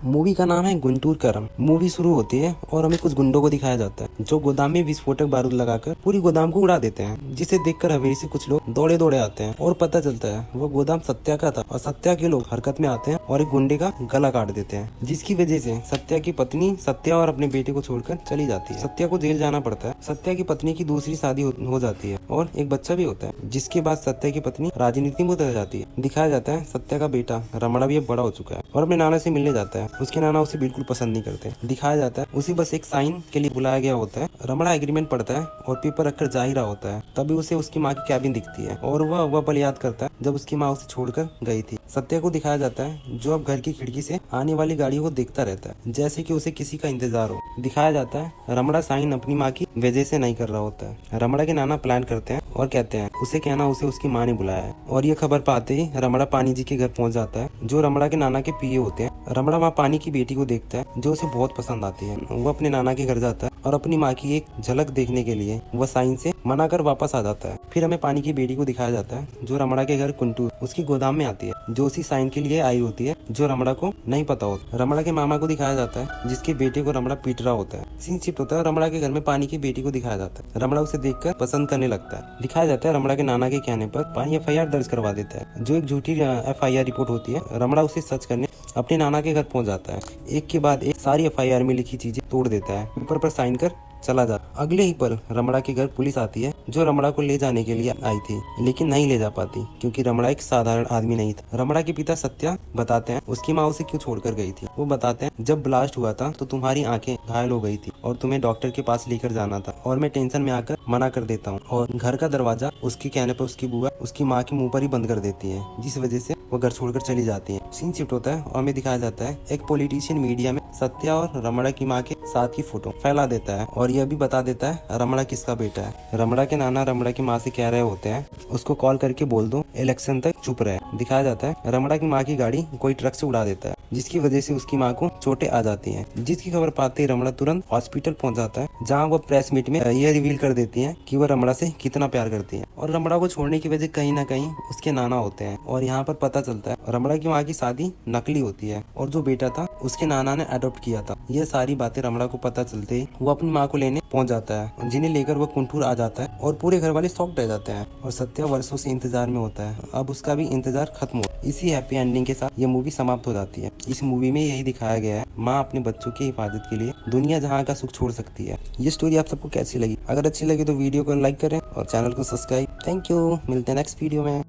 Movie का नाम है गुंटूर करम। मूवी शुरू होती है और हमें कुछ गुंडों को दिखाया जाता है जो गोदाम में विस्फोटक बारूद लगाकर पूरी गोदाम को उड़ा देते हैं, जिसे देखकर हवेली से कुछ लोग दौड़े दौड़े आते हैं और पता चलता है वो गोदाम सत्या का था और सत्या के लोग हरकत में आते हैं और एक गुंडे का गला काट देते हैं, जिसकी वजह से सत्या की पत्नी सत्या और अपने बेटे को छोड़कर चली जाती है। सत्या को जेल जाना पड़ता है। सत्या की पत्नी की दूसरी शादी हो जाती है और एक बच्चा भी होता है, जिसके बाद सत्या की पत्नी राजनीति में उतर जाती है। दिखाया जाता है सत्या का बेटा रमणा भी अब बड़ा हो चुका है और अपने नाना से मिलने जाता है। उसके नाना उसे बिल्कुल पसंद नहीं करते। दिखाया जाता है उसे बस एक साइन के लिए बुलाया गया होता है। रमणा एग्रीमेंट पढ़ता है और पेपर रखकर जा ही रहा होता है, तभी उसे उसकी माँ की कैबिन दिखती है और वह पल याद करता है जब उसकी माँ उसे छोड़कर गई थी। सत्या को दिखाया जाता है जो अब घर की खिड़की से आने वाली गाड़ी को देखता रहता है, जैसे कि उसे किसी का इंतजार हो। दिखाया जाता है रमणा साइन अपनी माँ की वजह से नहीं कर रहा होता है। रमणा के नाना प्लान करते हैं और कहते हैं उसे कहना उसे उसकी माँ ने बुलाया है, और ये खबर पाते ही रमणा पानी जी के घर पहुंच जाता है जो रमणा के नाना के पीए होते हैं। रमणा वहाँ पानी की बेटी को देखता है जो उसे बहुत पसंद आती है। वो अपने नाना के घर जाता है और अपनी माँ की एक झलक देखने के लिए वह साइन से मना कर वापस आ जाता है। फिर हमें पानी की बेटी को दिखाया जाता है जो रमणा के घर कुंटूर उसकी गोदाम में आती है, जो उसी साइन के लिए आई होती है जो रमणा को नहीं पता होता। रमणा के मामा को दिखाया जाता है जिसके बेटे को रमणा पीट रहा होता है। सीन शिफ्ट होता है और रमणा के घर में पानी की बेटी को दिखाया जाता है। रमणा उसे देखकर पसंद करने लगता है। दिखाया जाता है रमणा के नाना के कहने पर पानी FIR दर्ज करवा देता है, जो एक झूठी FIR रिपोर्ट होती है। रमणा उसे सच करने अपने नाना के घर पहुंच जाता है। एक के बाद एक सारी FIR में लिखी चीजें तोड़ देता है, पेपर पर साइन कर चला जाता। अगले ही पल रमणा के घर पुलिस आती है जो रमणा को ले जाने के लिए आई थी, लेकिन नहीं ले जा पाती क्योंकि रमणा एक साधारण आदमी नहीं था। रमणा के पिता सत्या बताते हैं उसकी माँ उसे क्यों छोड़कर गई थी। वो बताते हैं जब ब्लास्ट हुआ था तो तुम्हारी आंखें घायल हो गई थी और तुम्हें डॉक्टर के पास लेकर जाना था, और मैं टेंशन में आकर मना कर देता हूँ, और घर का दरवाजा उसके कहने पर उसकी बुआ उसकी माँ के मुँह पर ही बंद कर देती है, जिस वजह से वो घर छोड़कर चली जाती है। सीन शिफ्ट होता है और हमें दिखाया जाता है एक पॉलिटिशियन मीडिया में सत्या और रमणा की माँ के साथ की फोटो फैला देता है और यह भी बता देता है रमणा किसका बेटा है। रमणा के नाना रमणा की माँ से कह रहे होते हैं उसको कॉल करके बोल दो इलेक्शन तक चुप रहे। दिखाया जाता है रमणा की माँ की गाड़ी कोई ट्रक से उड़ा देता है, जिसकी वजह से उसकी माँ को चोटें आ जाती हैं। जिसकी खबर पाते ही रमणा तुरंत हॉस्पिटल पहुंच जाता है, जहां वो प्रेस मीट में यह रिवील कर देती है कि वह रमणा से कितना प्यार करती है, और रमणा को छोड़ने की वजह कहीं ना कहीं उसके नाना होते हैं। और यहाँ पर पता चलता है रमणा की माँ की शादी नकली होती है और जो बेटा था उसके नाना ने अडॉप्ट किया था। यह सारी बातें रमणा को पता चलते ही वो अपनी माँ को लेने पहुंच जाता है, जिन्हें लेकर वो कुंटूर आ जाता है और पूरे घर वाले शॉक्ड रह जाते हैं। और सत्या वर्षों से इंतजार में होता है, अब उसका भी इंतजार खत्म हो। इसी हैप्पी एंडिंग के साथ ये मूवी समाप्त हो जाती है। इस मूवी में यही दिखाया गया है माँ अपने बच्चों की हिफाजत के लिए दुनिया जहाँ का सुख छोड़ सकती है। ये स्टोरी आप सबको कैसी लगी? अगर अच्छी लगी तो वीडियो को लाइक करें और चैनल को सब्सक्राइब। थैंक यू, मिलते हैं नेक्स्ट वीडियो में।